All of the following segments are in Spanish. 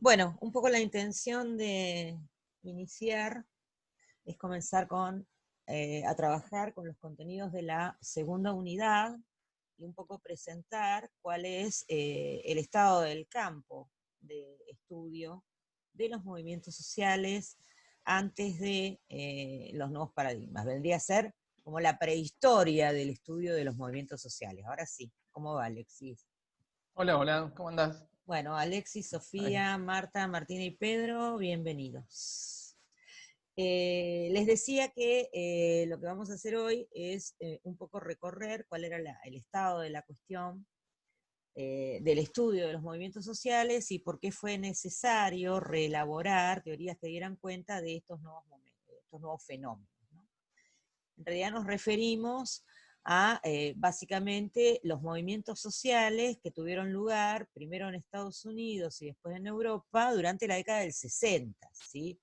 Bueno, un poco la intención de iniciar es comenzar a trabajar con los contenidos de la segunda unidad y un poco presentar cuál es el estado del campo de estudio de los movimientos sociales antes de los nuevos paradigmas. Vendría a ser como la prehistoria del estudio de los movimientos sociales. Ahora sí, ¿cómo va, Alexis? Hola, hola, ¿cómo andás? Bueno, Alexis, Ahí. Sofía, Marta, Martina y Pedro, bienvenidos. Les decía que lo que vamos a hacer hoy es un poco recorrer cuál era el estado de la cuestión del estudio de los movimientos sociales y por qué fue necesario reelaborar teorías que dieran cuenta de estos nuevos momentos, de estos nuevos fenómenos, ¿no? En realidad nos referimos a básicamente los movimientos sociales que tuvieron lugar primero en Estados Unidos y después en Europa durante la década del 60, ¿sí?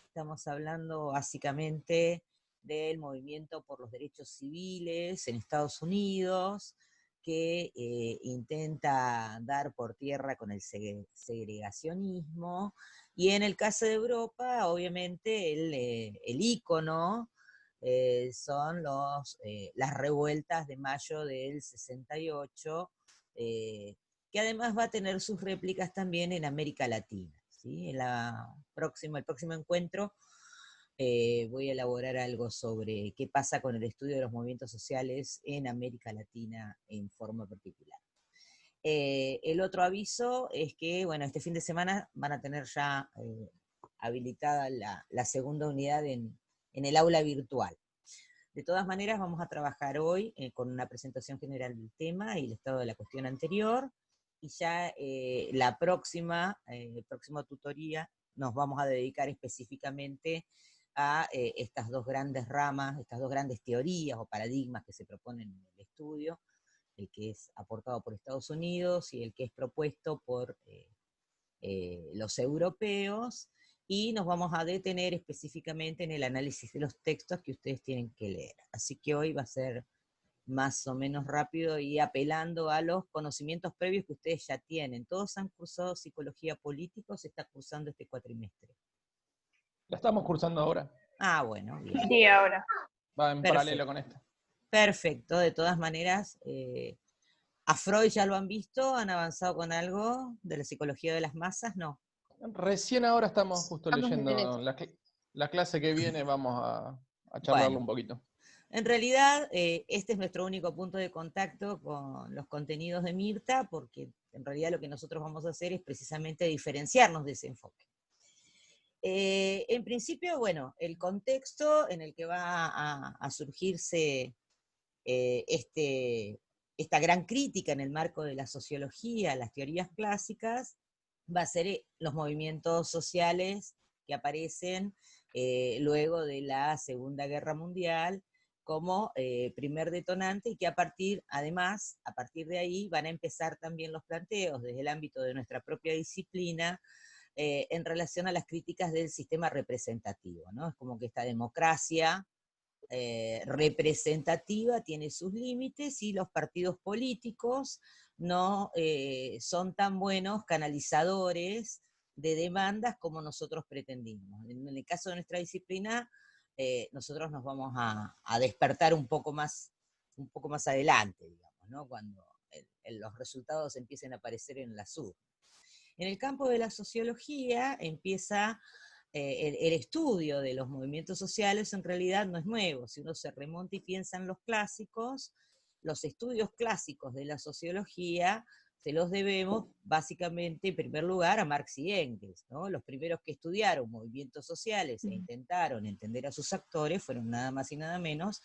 Estamos hablando básicamente del movimiento por los derechos civiles en Estados Unidos, que intenta dar por tierra con el segregacionismo, y en el caso de Europa, obviamente, el ícono son las revueltas de mayo del 68, que además va a tener sus réplicas también en América Latina. ¿Sí? El próximo encuentro voy a elaborar algo sobre qué pasa con el estudio de los movimientos sociales en América Latina en forma particular. El otro aviso es que, bueno, este fin de semana van a tener ya habilitada la segunda unidad en el aula virtual. De todas maneras, vamos a trabajar hoy con una presentación general del tema y el estado de la cuestión anterior, y ya próxima tutoría nos vamos a dedicar específicamente a estas dos grandes ramas, estas dos grandes teorías o paradigmas que se proponen en el estudio, el que es aportado por Estados Unidos y el que es propuesto por los europeos, y nos vamos a detener específicamente en el análisis de los textos que ustedes tienen que leer. Así que hoy va a ser más o menos rápido y apelando a los conocimientos previos que ustedes ya tienen. Todos han cursado psicología política o se está cursando este cuatrimestre. La estamos cursando ahora. Ah, bueno, bien. Sí, ahora. Va en paralelo Perfecto. con esto. Perfecto. De todas maneras, ¿a Freud ya lo han visto? ¿Han avanzado con algo de la psicología de las masas? No. Recién ahora estamos justo Estamos en leyendo eso. la clase que viene, vamos a charlarlo Bueno, un poquito. en realidad, este es nuestro único punto de contacto con los contenidos de Mirta, porque en realidad lo que nosotros vamos a hacer es precisamente diferenciarnos de ese enfoque. En principio, bueno, el contexto en el que va a surgirse esta gran crítica en el marco de la sociología, las teorías clásicas, va a ser los movimientos sociales que aparecen luego de la Segunda Guerra Mundial como primer detonante, y que además, a partir de ahí van a empezar también los planteos desde el ámbito de nuestra propia disciplina en relación a las críticas del sistema representativo, ¿no? Es como que esta democracia representativa tiene sus límites y los partidos políticos no son tan buenos canalizadores de demandas como nosotros pretendimos. En el caso de nuestra disciplina, nosotros nos vamos a despertar un poco más adelante, digamos, ¿no? Cuando los resultados empiecen a aparecer en la SUR. En el campo de la sociología empieza el estudio de los movimientos sociales. En realidad no es nuevo. Si uno se remonta y piensa en los clásicos, los estudios clásicos de la sociología se los debemos básicamente, en primer lugar, a Marx y Engels, ¿no? Los primeros que estudiaron movimientos sociales e intentaron entender a sus actores fueron nada más y nada menos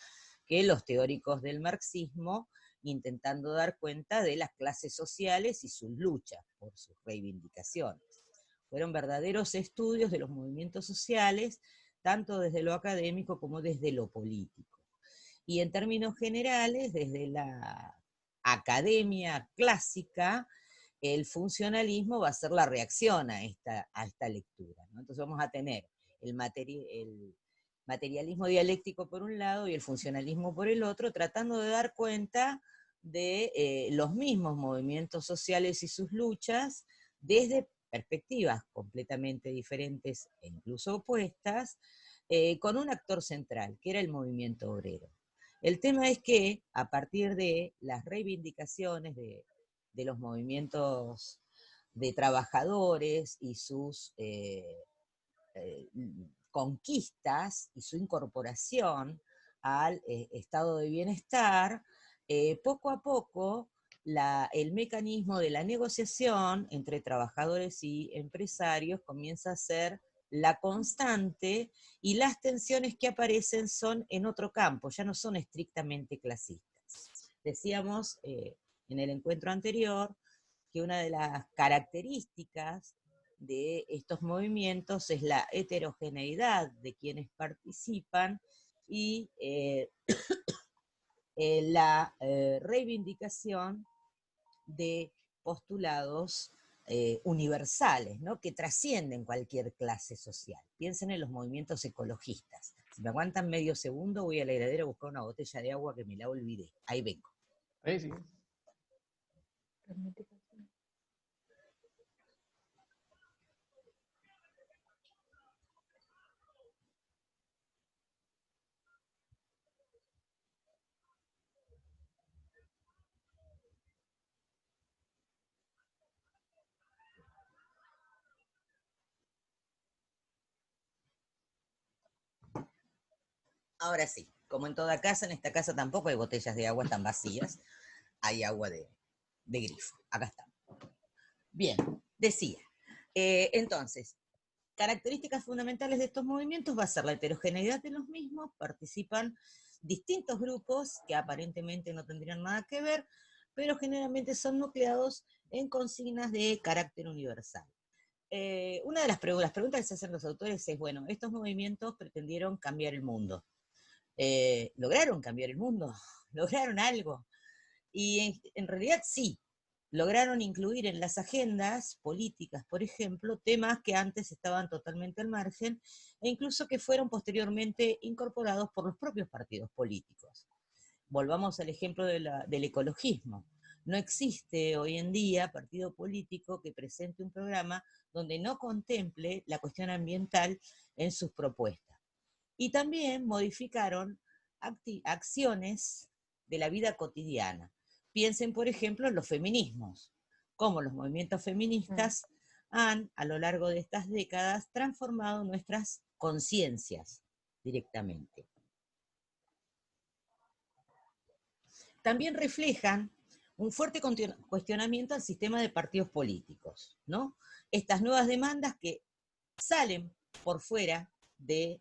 que los teóricos del marxismo, intentando dar cuenta de las clases sociales y sus luchas por sus reivindicaciones. Fueron verdaderos estudios de los movimientos sociales, tanto desde lo académico como desde lo político. Y en términos generales, desde la academia clásica, el funcionalismo va a ser la reacción a esta lectura, ¿no? Entonces vamos a tener el materialismo dialéctico por un lado y el funcionalismo por el otro, tratando de dar cuenta de los mismos movimientos sociales y sus luchas desde perspectivas completamente diferentes e incluso opuestas, con un actor central, que era el movimiento obrero. El tema es que a partir de las reivindicaciones de los movimientos de trabajadores y sus conquistas y su incorporación al estado de bienestar, poco a poco el mecanismo de la negociación entre trabajadores y empresarios comienza a ser la constante, y las tensiones que aparecen son en otro campo, ya no son estrictamente clasistas. Decíamos en el encuentro anterior que una de las características de estos movimientos es la heterogeneidad de quienes participan y la reivindicación de postulados universales, ¿no? Que trascienden cualquier clase social. Piensen en los movimientos ecologistas. Si me aguantan medio segundo, voy a la heladera a buscar una botella de agua que me la olvidé. Ahí vengo. Sí, sí. Ahora sí, como en toda casa, en esta casa tampoco hay botellas de agua tan vacías, hay agua de grifo. Acá está. Bien, decía. Entonces, características fundamentales de estos movimientos va a ser la heterogeneidad de los mismos, participan distintos grupos que aparentemente no tendrían nada que ver, pero generalmente son nucleados en consignas de carácter universal. Una de las preguntas que se hacen los autores es, bueno, estos movimientos pretendieron cambiar el mundo. ¿Lograron cambiar el mundo? ¿Lograron algo? Y en realidad sí, lograron incluir en las agendas políticas, por ejemplo, temas que antes estaban totalmente al margen e incluso que fueron posteriormente incorporados por los propios partidos políticos. Volvamos al ejemplo del ecologismo. No existe hoy en día partido político que presente un programa donde no contemple la cuestión ambiental en sus propuestas. Y también modificaron acciones de la vida cotidiana. Piensen, por ejemplo, en los feminismos, cómo los movimientos feministas han, a lo largo de estas décadas, transformado nuestras conciencias directamente. También reflejan un fuerte cuestionamiento al sistema de partidos políticos, ¿no? Estas nuevas demandas que salen por fuera de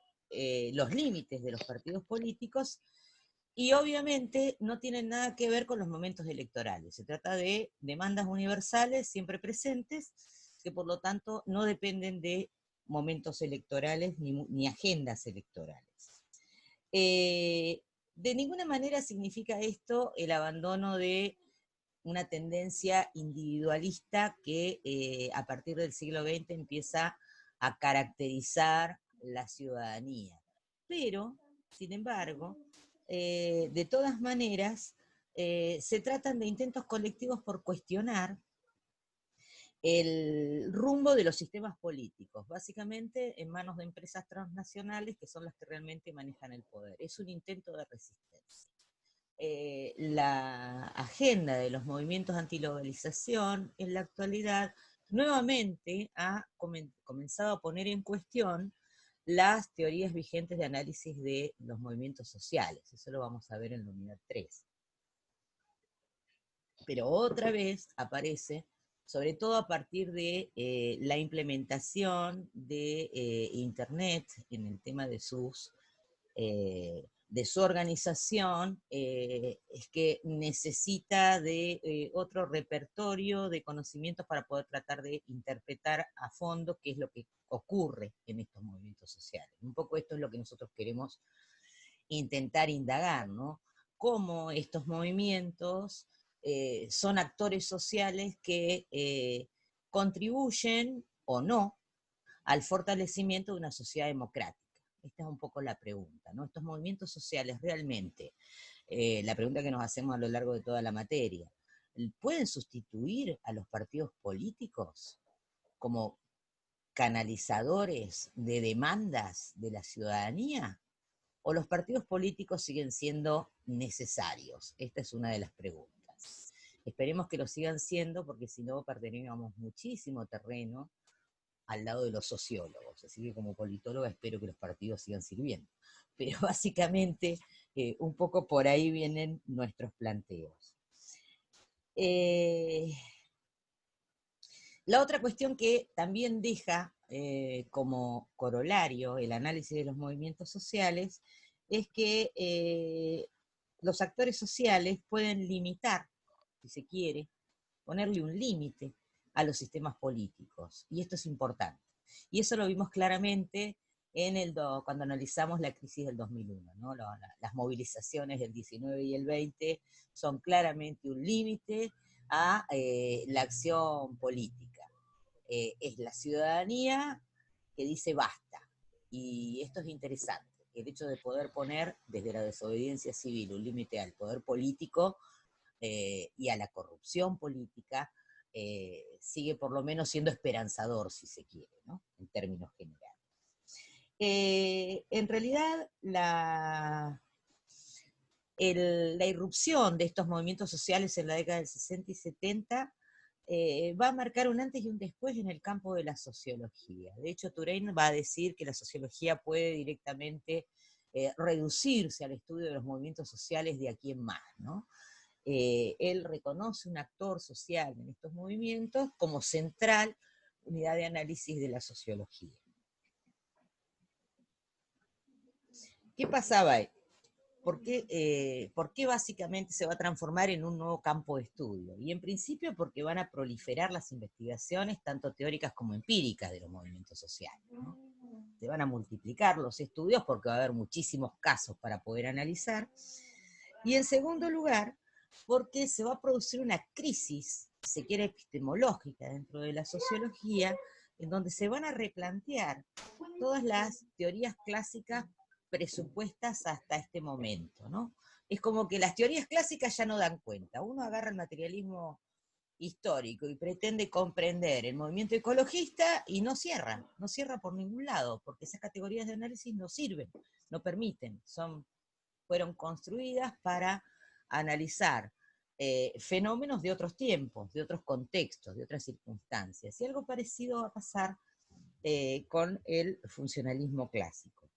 los límites de los partidos políticos y obviamente no tienen nada que ver con los momentos electorales. Se trata de demandas universales siempre presentes, que por lo tanto no dependen de momentos electorales ni agendas electorales. De ninguna manera significa esto el abandono de una tendencia individualista que a partir del siglo XX empieza a caracterizar la ciudadanía. Pero, sin embargo, de todas maneras, se tratan de intentos colectivos por cuestionar el rumbo de los sistemas políticos, básicamente en manos de empresas transnacionales que son las que realmente manejan el poder. Es un intento de resistencia. La agenda de los movimientos antiglobalización en la actualidad nuevamente ha comenzado a poner en cuestión las teorías vigentes de análisis de los movimientos sociales. Eso lo vamos a ver en la unidad 3. Pero otra vez aparece, sobre todo a partir de la implementación de Internet en el tema de su organización, es que necesita de otro repertorio de conocimientos para poder tratar de interpretar a fondo qué es lo que ocurre en estos movimientos sociales. Un poco esto es lo que nosotros queremos intentar indagar, ¿no? Cómo estos movimientos son actores sociales que contribuyen o no al fortalecimiento de una sociedad democrática. Esta es un poco la pregunta, ¿no? Estos movimientos sociales realmente, la pregunta que nos hacemos a lo largo de toda la materia, ¿pueden sustituir a los partidos políticos como canalizadores de demandas de la ciudadanía? ¿O los partidos políticos siguen siendo necesarios? Esta es una de las preguntas. Esperemos que lo sigan siendo, porque si no perderíamos muchísimo terreno al lado de los sociólogos. Así que como politóloga espero que los partidos sigan sirviendo. Pero básicamente un poco por ahí vienen nuestros planteos. La otra cuestión que también deja como corolario el análisis de los movimientos sociales es que los actores sociales pueden limitar, si se quiere, ponerle un límite a los sistemas políticos, y esto es importante. Y eso lo vimos claramente cuando analizamos la crisis del 2001, ¿no? Las movilizaciones del 19 y el 20 son claramente un límite a la acción política. Es la ciudadanía que dice basta, y esto es interesante, el hecho de poder poner desde la desobediencia civil un límite al poder político y a la corrupción política, sigue por lo menos siendo esperanzador, si se quiere, ¿no? En términos generales. En realidad, la irrupción de estos movimientos sociales en la década del 60 y 70 va a marcar un antes y un después en el campo de la sociología. De hecho, Touraine va a decir que la sociología puede directamente reducirse al estudio de los movimientos sociales de aquí en más, ¿no? Él reconoce un actor social en estos movimientos como central unidad de análisis de la sociología. ¿Qué pasaba ahí? ¿Por qué básicamente se va a transformar en un nuevo campo de estudio? Y en principio porque van a proliferar las investigaciones, tanto teóricas como empíricas, de los movimientos sociales, ¿no? Se van a multiplicar los estudios porque va a haber muchísimos casos para poder analizar. Y en segundo lugar, porque se va a producir una crisis, si se quiere, epistemológica dentro de la sociología, en donde se van a replantear todas las teorías clásicas presupuestas hasta este momento, ¿no? Es como que las teorías clásicas ya no dan cuenta. Uno agarra el materialismo histórico y pretende comprender el movimiento ecologista y no cierra por ningún lado, porque esas categorías de análisis no sirven, no permiten, fueron construidas para analizar fenómenos de otros tiempos, de otros contextos, de otras circunstancias. Y algo parecido va a pasar con el funcionalismo clásico.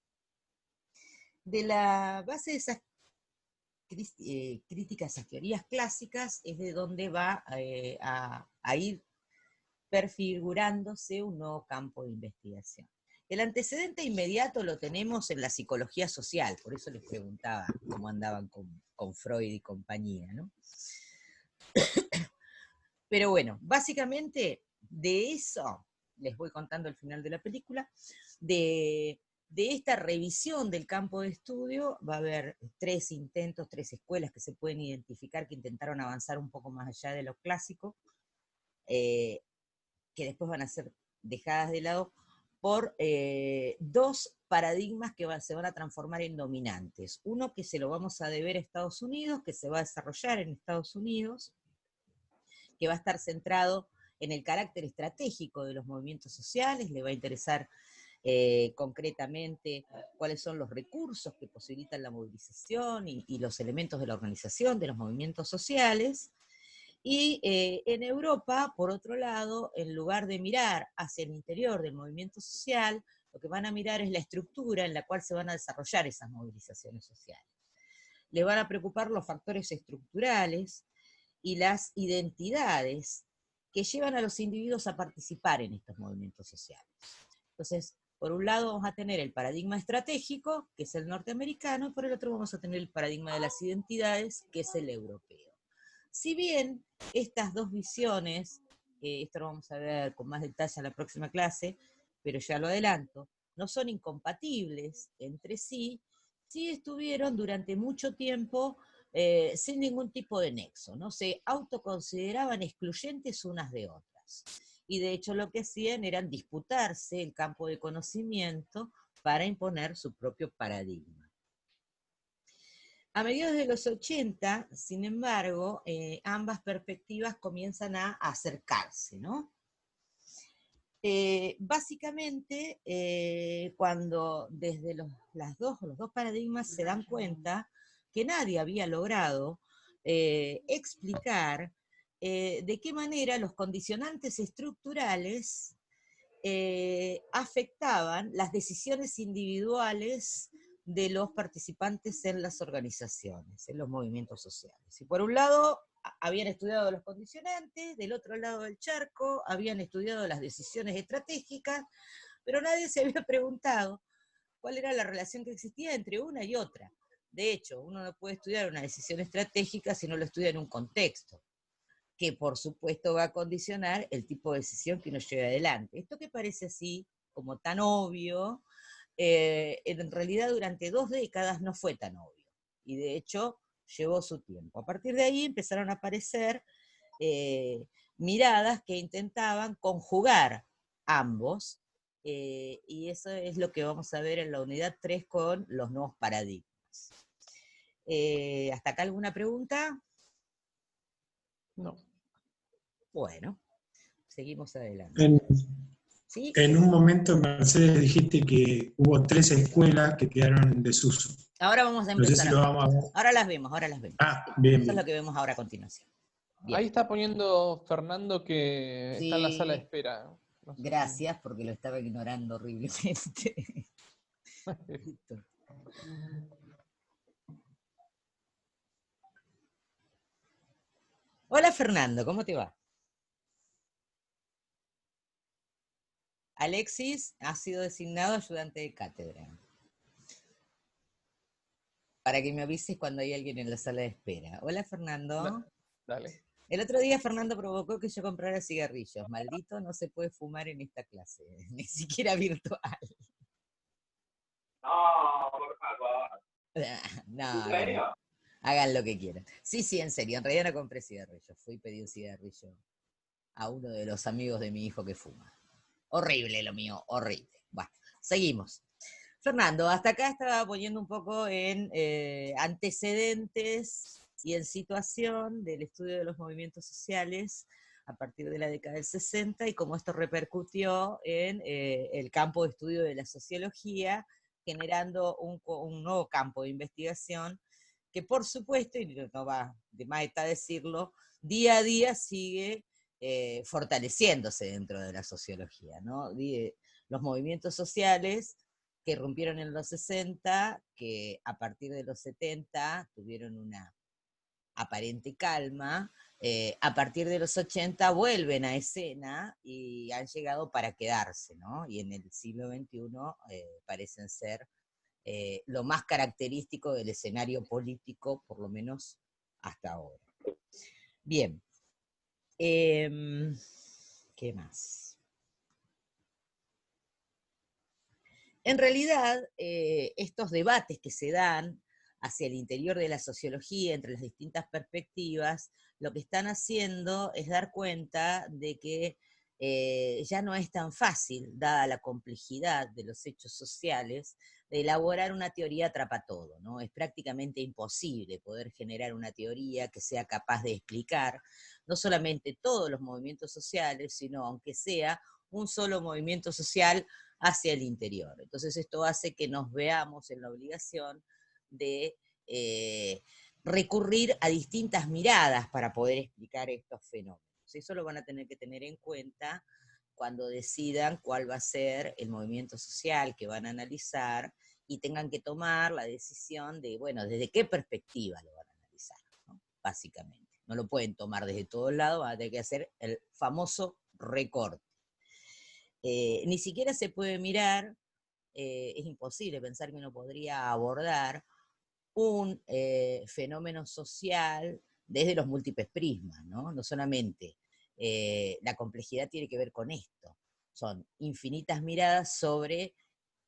De la base de esas críticas, esas teorías clásicas, es de donde va a ir perfigurándose un nuevo campo de investigación. El antecedente inmediato lo tenemos en la psicología social, por eso les preguntaba cómo andaban con Freud y compañía, ¿no? Pero bueno, básicamente de eso, les voy contando al final de la película, de esta revisión del campo de estudio va a haber 3 intentos, 3 escuelas que se pueden identificar que intentaron avanzar un poco más allá de lo clásico, que después van a ser dejadas de lado por 2 paradigmas que se van a transformar en dominantes. Uno que se lo vamos a deber a Estados Unidos, que se va a desarrollar en Estados Unidos, que va a estar centrado en el carácter estratégico de los movimientos sociales, le va a interesar concretamente cuáles son los recursos que posibilitan la movilización y los elementos de la organización de los movimientos sociales. Y en Europa, por otro lado, en lugar de mirar hacia el interior del movimiento social, lo que van a mirar es la estructura en la cual se van a desarrollar esas movilizaciones sociales. Les van a preocupar los factores estructurales y las identidades que llevan a los individuos a participar en estos movimientos sociales. Entonces, por un lado vamos a tener el paradigma estratégico, que es el norteamericano, y por el otro vamos a tener el paradigma de las identidades, que es el europeo. Si bien estas dos visiones, esto lo vamos a ver con más detalle en la próxima clase, pero ya lo adelanto, no son incompatibles entre sí, sí estuvieron durante mucho tiempo sin ningún tipo de nexo, ¿no? Se autoconsideraban excluyentes unas de otras. Y de hecho lo que hacían era disputarse el campo de conocimiento para imponer su propio paradigma. A mediados de los 80, sin embargo, ambas perspectivas comienzan a acercarse, ¿no? Básicamente, cuando desde los dos paradigmas se dan cuenta que nadie había logrado explicar de qué manera los condicionantes estructurales afectaban las decisiones individuales de los participantes en las organizaciones, en los movimientos sociales. Y por un lado, habían estudiado los condicionantes, del otro lado del charco, habían estudiado las decisiones estratégicas, pero nadie se había preguntado cuál era la relación que existía entre una y otra. De hecho, uno no puede estudiar una decisión estratégica si no lo estudia en un contexto, que por supuesto va a condicionar el tipo de decisión que uno lleve adelante. Esto que parece así, como tan obvio, en realidad durante 2 décadas no fue tan obvio, y de hecho llevó su tiempo. A partir de ahí empezaron a aparecer miradas que intentaban conjugar ambos, y eso es lo que vamos a ver en la unidad 3 con los nuevos paradigmas. ¿Hasta acá alguna pregunta? No. Bueno, seguimos adelante. En, ¿Sí? en un momento, Mercedes, dijiste que hubo 3 escuelas que quedaron en desuso. Ahora vamos a No sé empezar si a lo ver. vamos a ver. Ahora las vemos, ahora las vemos. Ah, bien, Eso es lo bien. que vemos ahora a continuación. Bien. Ahí está poniendo Fernando que está en la sala de Sí, espera. No sé si- gracias, porque lo estaba ignorando horriblemente. Listo. Hola Fernando, ¿cómo te va? Alexis ha sido designado ayudante de cátedra. Para que me avises cuando hay alguien en la sala de espera. Hola Fernando. Dale. El otro día Fernando provocó que yo comprara cigarrillos. Maldito, no se puede fumar en esta clase, ni siquiera virtual. No, por favor. No, hagan lo que quieran. Sí, sí, en serio, en realidad no compré cigarrillos. Fui y pedí un cigarrillo a uno de los amigos de mi hijo que fuma. Horrible lo mío, horrible. Bueno, seguimos. Fernando, hasta acá estaba poniendo un poco en antecedentes y en situación del estudio de los movimientos sociales a partir de la década del 60 y cómo esto repercutió en el campo de estudio de la sociología, generando un nuevo campo de investigación que por supuesto, y no va de más está decirlo, día a día sigue fortaleciéndose dentro de la sociología, ¿no? Los movimientos sociales que rompieron en los 60, que a partir de los 70 tuvieron una aparente calma, a partir de los 80 vuelven a escena y han llegado para quedarse, ¿no? Y en el siglo XXI parecen ser lo más característico del escenario político, por lo menos hasta ahora. Bien. ¿Qué más? En realidad, estos debates que se dan hacia el interior de la sociología, entre las distintas perspectivas, lo que están haciendo es dar cuenta de que ya no es tan fácil, dada la complejidad de los hechos sociales, de elaborar una teoría atrapatodo, ¿no? Es prácticamente imposible poder generar una teoría que sea capaz de explicar no solamente todos los movimientos sociales, sino aunque sea un solo movimiento social hacia el interior. Entonces esto hace que nos veamos en la obligación de recurrir a distintas miradas para poder explicar estos fenómenos. Eso lo van a tener que tener en cuenta cuando decidan cuál va a ser el movimiento social que van a analizar y tengan que tomar la decisión de, bueno, desde qué perspectiva lo van a analizar, ¿no? Básicamente. No lo pueden tomar desde todos lados, van a tener que hacer el famoso recorte. Ni siquiera se puede mirar, es imposible pensar que uno podría abordar un fenómeno social desde los múltiples prismas, ¿no? No solamente la complejidad tiene que ver con esto, son infinitas miradas sobre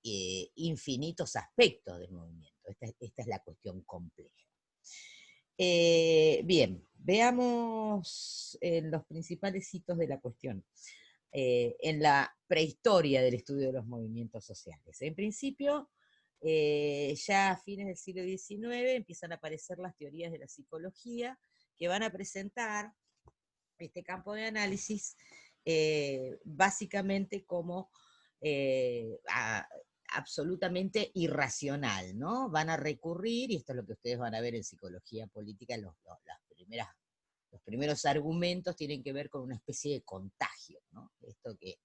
infinitos aspectos del movimiento. Esta es la cuestión compleja. Bien, veamos los principales hitos de la cuestión. En la prehistoria del estudio de los movimientos sociales. En principio, ya a fines del siglo XIX empiezan a aparecer las teorías de la psicología que van a presentar este campo de análisis básicamente como absolutamente irracional, ¿no? Van a recurrir, y esto es lo que ustedes van a ver en psicología política, los primeros argumentos tienen que ver con una especie de contagio, ¿no? Esto que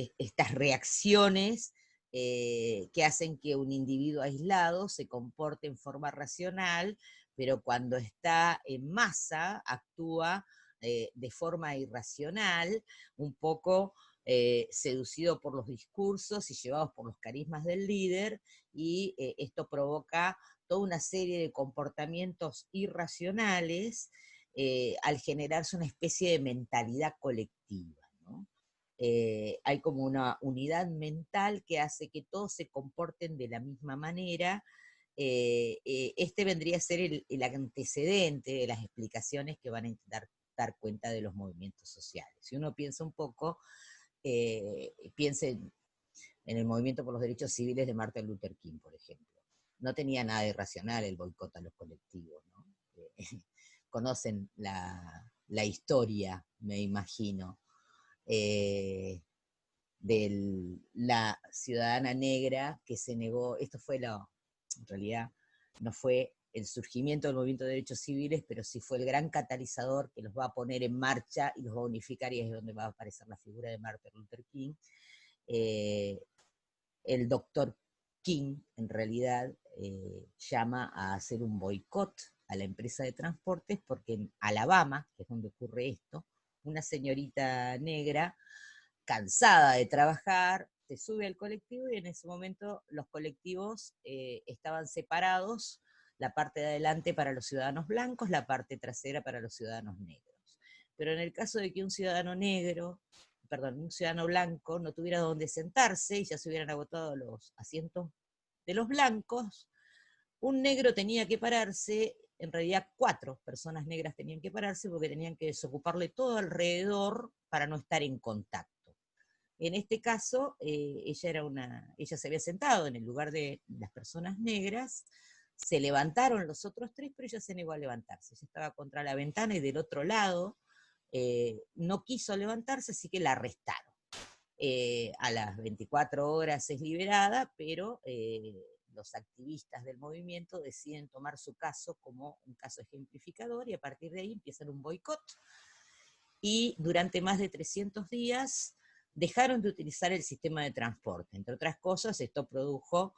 estas reacciones que hacen que un individuo aislado se comporte en forma racional, pero cuando está en masa actúa de forma irracional, un poco seducido por los discursos y llevados por los carismas del líder, y esto provoca toda una serie de comportamientos irracionales al generarse una especie de mentalidad colectiva, ¿no? Hay como una unidad mental que hace que todos se comporten de la misma manera. Este vendría a ser el antecedente de las explicaciones que van a intentar dar cuenta de los movimientos sociales. Si uno piensa un poco, piense en el movimiento por los derechos civiles de Martin Luther King, por ejemplo. No tenía nada de irracional el boicot a los colectivos, ¿no? Conocen la historia, me imagino, de la ciudadana negra que se negó. Esto fue en realidad no fue el surgimiento del movimiento de derechos civiles, pero sí fue el gran catalizador que los va a poner en marcha y los va a unificar, y es donde va a aparecer la figura de Martin Luther King. El doctor King, en realidad, llama a hacer un boicot a la empresa de transportes, porque en Alabama, que es donde ocurre esto, una señorita negra, cansada de trabajar, se sube al colectivo, y en ese momento los colectivos estaban separados, la parte de adelante para los ciudadanos blancos, la parte trasera para los ciudadanos negros. Pero en el caso de que un ciudadano blanco no tuviera donde sentarse y ya se hubieran agotado los asientos de los blancos, un negro tenía que pararse, en realidad 4 personas negras tenían que pararse, porque tenían que desocuparle todo alrededor para no estar en contacto. En este caso, ella se había sentado en el lugar de las personas negras, se levantaron los otros 3, pero ella se negó a levantarse. Ella estaba contra la ventana y del otro lado no quiso levantarse, así que la arrestaron. A las 24 horas es liberada, pero los activistas del movimiento deciden tomar su caso como un caso ejemplificador, y a partir de ahí empiezan un boicot, y durante más de 300 días dejaron de utilizar el sistema de transporte. Entre otras cosas, esto produjo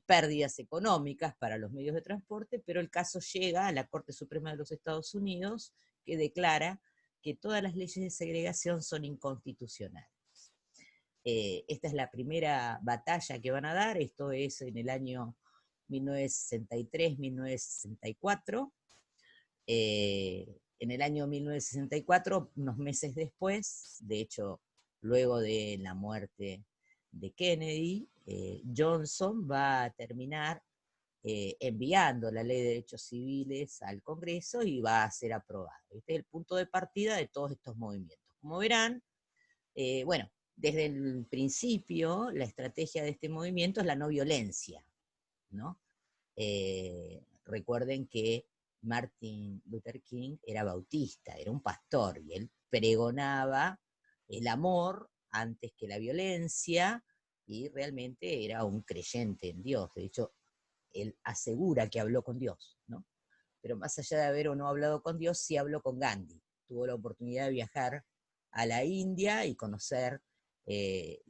pérdidas económicas para los medios de transporte, pero el caso llega a la Corte Suprema de los Estados Unidos, que declara que todas las leyes de segregación son inconstitucionales. Esta es la primera batalla que van a dar, esto es en el año 1963-1964. En el año 1964, unos meses después, de hecho, luego de la muerte de Kennedy, Johnson va a terminar enviando la Ley de Derechos Civiles al Congreso y va a ser aprobada. Este es el punto de partida de todos estos movimientos. Como verán, bueno, desde el principio la estrategia de este movimiento es la no violencia, ¿no? Recuerden que Martin Luther King era bautista, era un pastor, y él pregonaba el amor antes que la violencia, y realmente era un creyente en Dios. De hecho, él asegura que habló con Dios, ¿no? Pero más allá de haber o no hablado con Dios, sí habló con Gandhi. Tuvo la oportunidad de viajar a la India y conocer de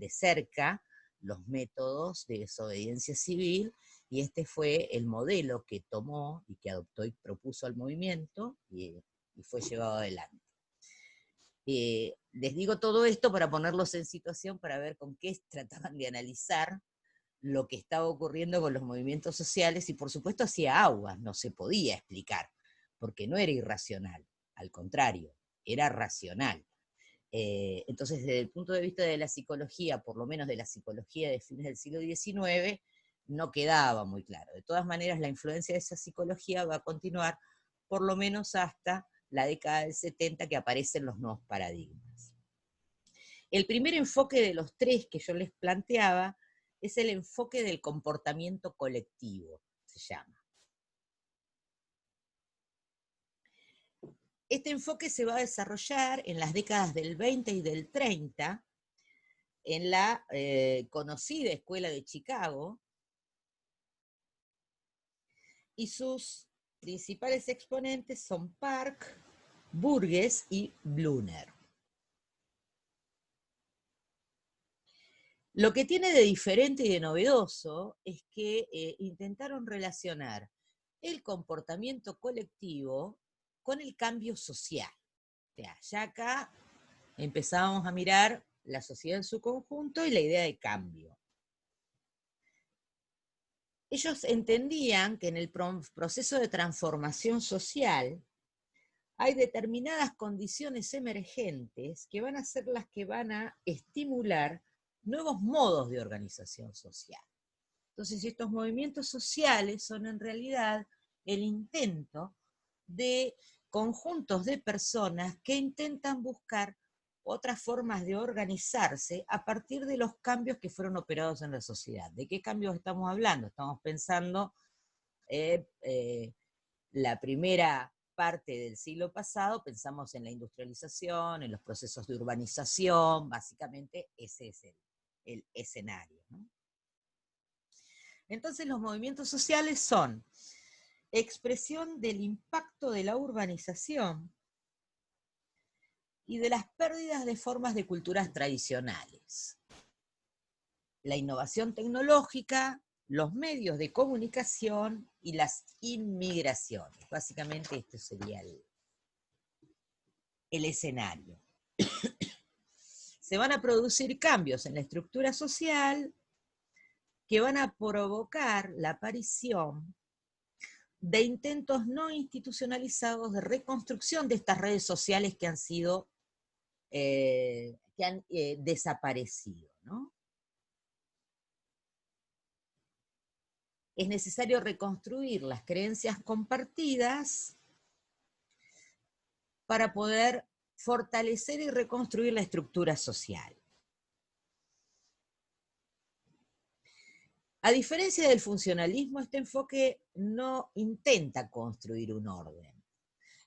cerca los métodos de desobediencia civil, y este fue el modelo que tomó y que adoptó y propuso al movimiento, y fue llevado adelante. Les digo todo esto para ponerlos en situación, para ver con qué trataban de analizar lo que estaba ocurriendo con los movimientos sociales, y por supuesto hacía aguas, no se podía explicar, porque no era irracional, al contrario, era racional. Entonces, desde el punto de vista de la psicología, por lo menos de la psicología de fines del siglo XIX, no quedaba muy claro. De todas maneras, la influencia de esa psicología va a continuar por lo menos hasta la década del 70, que aparecen los nuevos paradigmas. El primer enfoque de los 3 que yo les planteaba es el enfoque del comportamiento colectivo, se llama. Este enfoque se va a desarrollar en las décadas del 20 y del 30 en la conocida Escuela de Chicago, y sus principales exponentes son Park, Burgess y Bluner. Lo que tiene de diferente y de novedoso es que intentaron relacionar el comportamiento colectivo con el cambio social. O sea, ya acá empezábamos a mirar la sociedad en su conjunto y la idea de cambio. Ellos entendían que en el proceso de transformación social hay determinadas condiciones emergentes que van a ser las que van a estimular nuevos modos de organización social. Entonces, estos movimientos sociales son en realidad el intento de conjuntos de personas que intentan buscar otras formas de organizarse a partir de los cambios que fueron operados en la sociedad. ¿De qué cambios estamos hablando? Estamos pensando la primera parte del siglo pasado, pensamos en la industrialización, en los procesos de urbanización, básicamente ese es el escenario, ¿no? Entonces los movimientos sociales son expresión del impacto de la urbanización y de las pérdidas de formas de culturas tradicionales. La innovación tecnológica, los medios de comunicación y las inmigraciones. Básicamente esto sería el escenario. Se van a producir cambios en la estructura social que van a provocar la aparición de intentos no institucionalizados de reconstrucción de estas redes sociales que han sido, desaparecido, ¿no? Es necesario reconstruir las creencias compartidas para poder fortalecer y reconstruir la estructura social. A diferencia del funcionalismo, este enfoque no intenta construir un orden.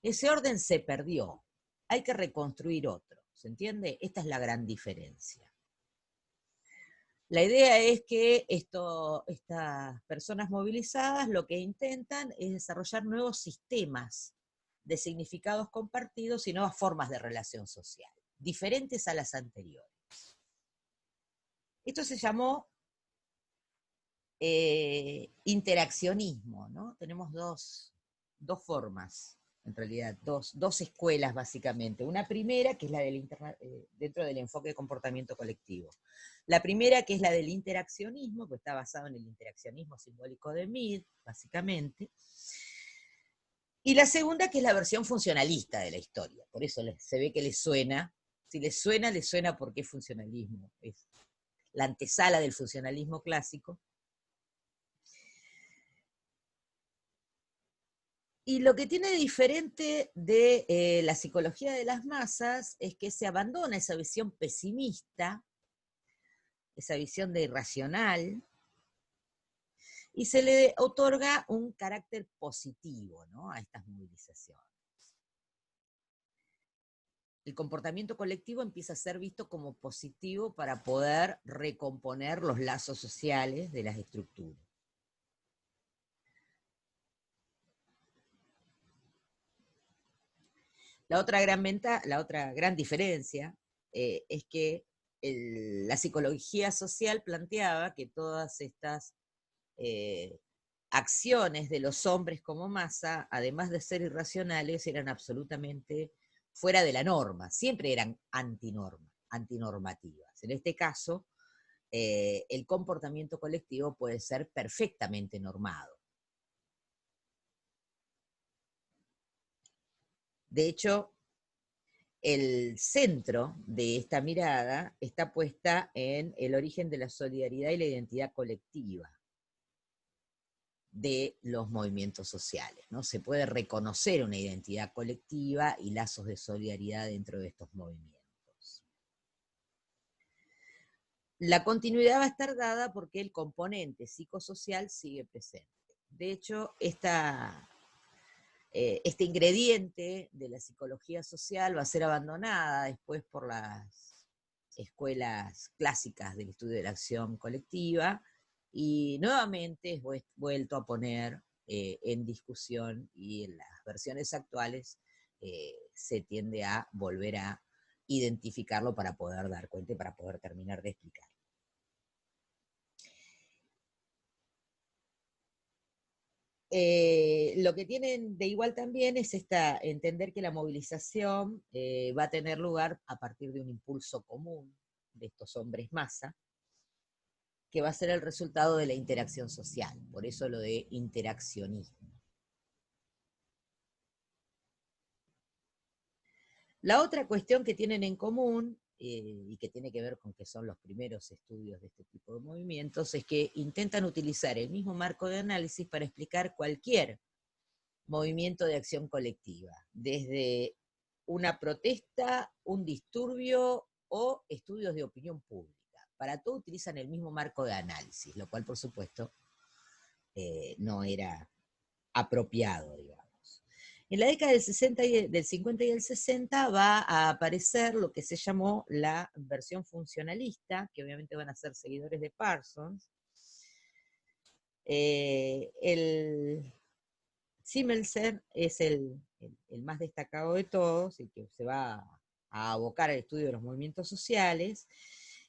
Ese orden se perdió. Hay que reconstruir otro. ¿Se entiende? Esta es la gran diferencia. La idea es que estas personas movilizadas lo que intentan es desarrollar nuevos sistemas de significados compartidos y nuevas formas de relación social, diferentes a las anteriores. Esto se llamó interaccionismo, ¿no? Tenemos dos formas, en realidad, dos escuelas básicamente. Una primera, que es la del dentro del enfoque de comportamiento colectivo. La primera, que es la del interaccionismo, que está basado en el interaccionismo simbólico de Mead, básicamente. Y la segunda, que es la versión funcionalista de la historia. Por eso se ve que les suena. Si les suena porque es funcionalismo. Es la antesala del funcionalismo clásico. Y lo que tiene de diferente de la psicología de las masas es que se abandona esa visión pesimista, esa visión de irracional, y se le otorga un carácter positivo, ¿no?, a estas movilizaciones. El comportamiento colectivo empieza a ser visto como positivo para poder recomponer los lazos sociales de las estructuras. La otra gran diferencia es que la psicología social planteaba que todas estas acciones de los hombres como masa, además de ser irracionales, eran absolutamente fuera de la norma, siempre eran antinormativas. En este caso, el comportamiento colectivo puede ser perfectamente normado. De hecho, el centro de esta mirada está puesta en el origen de la solidaridad y la identidad colectiva de los movimientos sociales, ¿no? Se puede reconocer una identidad colectiva y lazos de solidaridad dentro de estos movimientos. La continuidad va a estar dada porque el componente psicosocial sigue presente. De hecho, esta este ingrediente de la psicología social va a ser abandonada después por las escuelas clásicas del estudio de la acción colectiva, y nuevamente es vuelto a poner en discusión, y en las versiones actuales se tiende a volver a identificarlo para poder dar cuenta y para poder terminar de explicar. Lo que tienen de igual también es entender que la movilización va a tener lugar a partir de un impulso común de estos hombres masa, que va a ser el resultado de la interacción social, por eso lo de interaccionismo. La otra cuestión que tienen en común, y que tiene que ver con que son los primeros estudios de este tipo de movimientos, es que intentan utilizar el mismo marco de análisis para explicar cualquier movimiento de acción colectiva, desde una protesta, un disturbio o estudios de opinión pública. Para todo utilizan el mismo marco de análisis, lo cual, por supuesto, no era apropiado, digamos. En la década del 50 y el 60 va a aparecer lo que se llamó la versión funcionalista, que obviamente van a ser seguidores de Parsons. El Simelser es el más destacado de todos, el que se va a abocar al estudio de los movimientos sociales,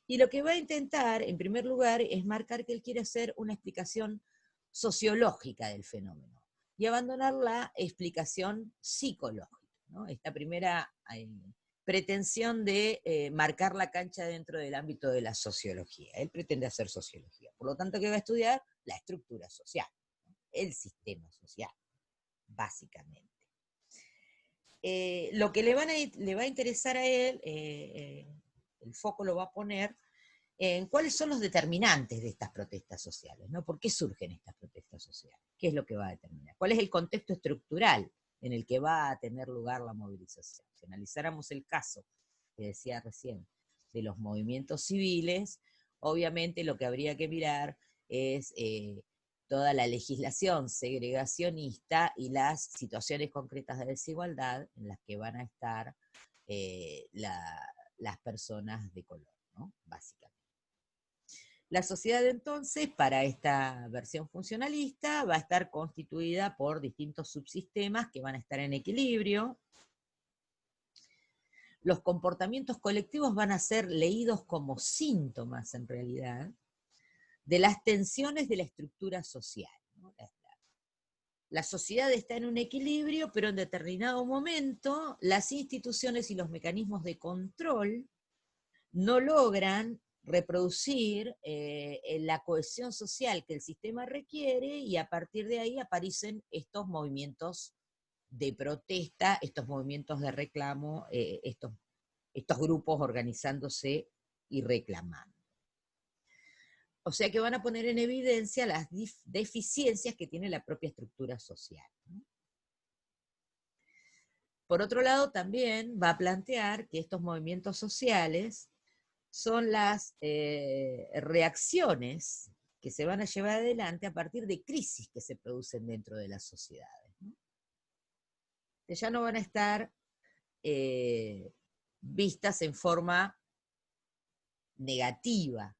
y lo que va a intentar, en primer lugar, es marcar que él quiere hacer una explicación sociológica del fenómeno, y abandonar la explicación psicológica, ¿no? Esta primera pretensión de marcar la cancha dentro del ámbito de la sociología. Él pretende hacer sociología, por lo tanto, ¿qué va a estudiar? La estructura social, ¿no? El sistema social, básicamente. Lo que le va a interesar a él, el foco lo va a poner en cuáles son los determinantes de estas protestas sociales, ¿no? ¿Por qué surgen estas protestas sociales? ¿Qué es lo que va a determinar? ¿Cuál es el contexto estructural en el que va a tener lugar la movilización? Si analizáramos el caso que decía recién de los movimientos civiles, obviamente lo que habría que mirar es toda la legislación segregacionista y las situaciones concretas de desigualdad en las que van a estar las personas de color, ¿no? Básicamente. La sociedad entonces, para esta versión funcionalista, va a estar constituida por distintos subsistemas que van a estar en equilibrio. Los comportamientos colectivos van a ser leídos como síntomas, en realidad, de las tensiones de la estructura social, ¿no? La sociedad está en un equilibrio, pero en determinado momento las instituciones y los mecanismos de control no logran reproducir la cohesión social que el sistema requiere, y a partir de ahí aparecen estos movimientos de protesta, estos movimientos de reclamo, estos grupos organizándose y reclamando. O sea que van a poner en evidencia las deficiencias que tiene la propia estructura social, ¿no? Por otro lado, también va a plantear que estos movimientos sociales son las reacciones que se van a llevar adelante a partir de crisis que se producen dentro de las sociedades, ¿no? Que ya no van a estar vistas en forma negativa,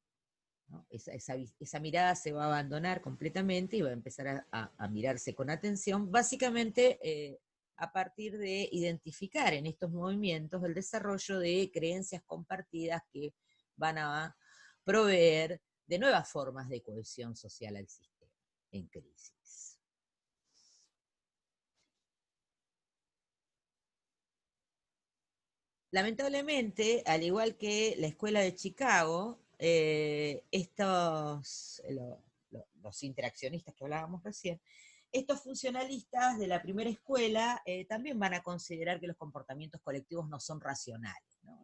¿no? Esa mirada se va a abandonar completamente y va a empezar a mirarse con atención, básicamente a partir de identificar en estos movimientos el desarrollo de creencias compartidas que van a proveer de nuevas formas de cohesión social al sistema en crisis. Lamentablemente, al igual que la escuela de Chicago, los interaccionistas que hablábamos recién, estos funcionalistas de la primera escuela también van a considerar que los comportamientos colectivos no son racionales, ¿no?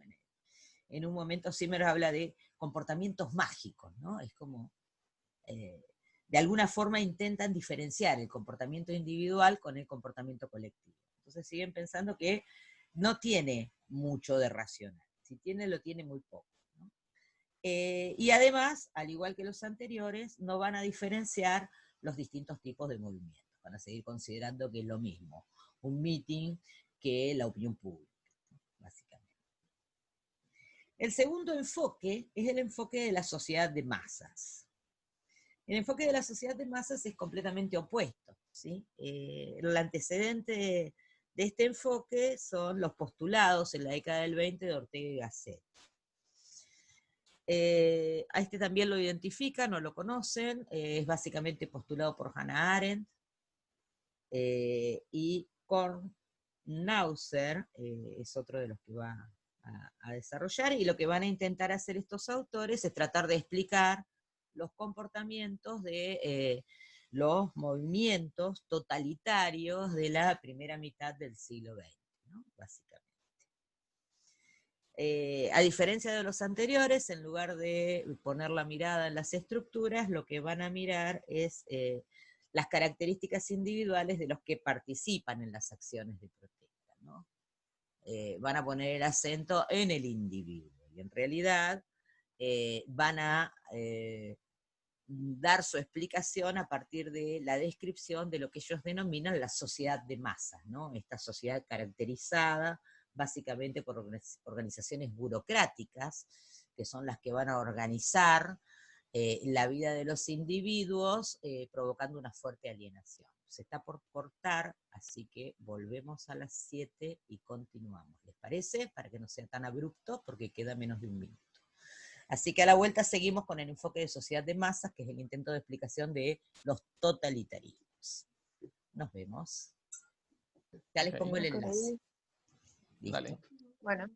En un momento Zimmer habla de comportamientos mágicos, ¿no? Es como, de alguna forma intentan diferenciar el comportamiento individual con el comportamiento colectivo. Entonces siguen pensando que no tiene mucho de racional. Si tiene, lo tiene muy poco, ¿no? Y además, al igual que los anteriores, no van a diferenciar los distintos tipos de movimientos. Van a seguir considerando que es lo mismo un meeting que la opinión pública, básicamente. El segundo enfoque es el enfoque de la sociedad de masas. El enfoque de la sociedad de masas es completamente opuesto, ¿sí? El antecedente de este enfoque son los postulados en la década del 20 de Ortega y Gasset. A este también lo identifican o lo conocen, es básicamente postulado por Hannah Arendt, y Kornhauser es otro de los que va a desarrollar, y lo que van a intentar hacer estos autores es tratar de explicar los comportamientos de los movimientos totalitarios de la primera mitad del siglo XX, ¿no? Básicamente. A diferencia de los anteriores, en lugar de poner la mirada en las estructuras, lo que van a mirar es las características individuales de los que participan en las acciones de protesta, ¿no? Van a poner el acento en el individuo, y en realidad van a dar su explicación a partir de la descripción de lo que ellos denominan la sociedad de masas, ¿no? Esta sociedad caracterizada básicamente por organizaciones burocráticas, que son las que van a organizar la vida de los individuos, provocando una fuerte alienación. Se está por cortar, así que volvemos a las 7 y continuamos. ¿Les parece? Para que no sea tan abrupto, porque queda menos de un minuto. Así que a la vuelta seguimos con el enfoque de sociedad de masas, que es el intento de explicación de los totalitarismos. Nos vemos. Ya les pongo el enlace. Listo. Dale. Bueno.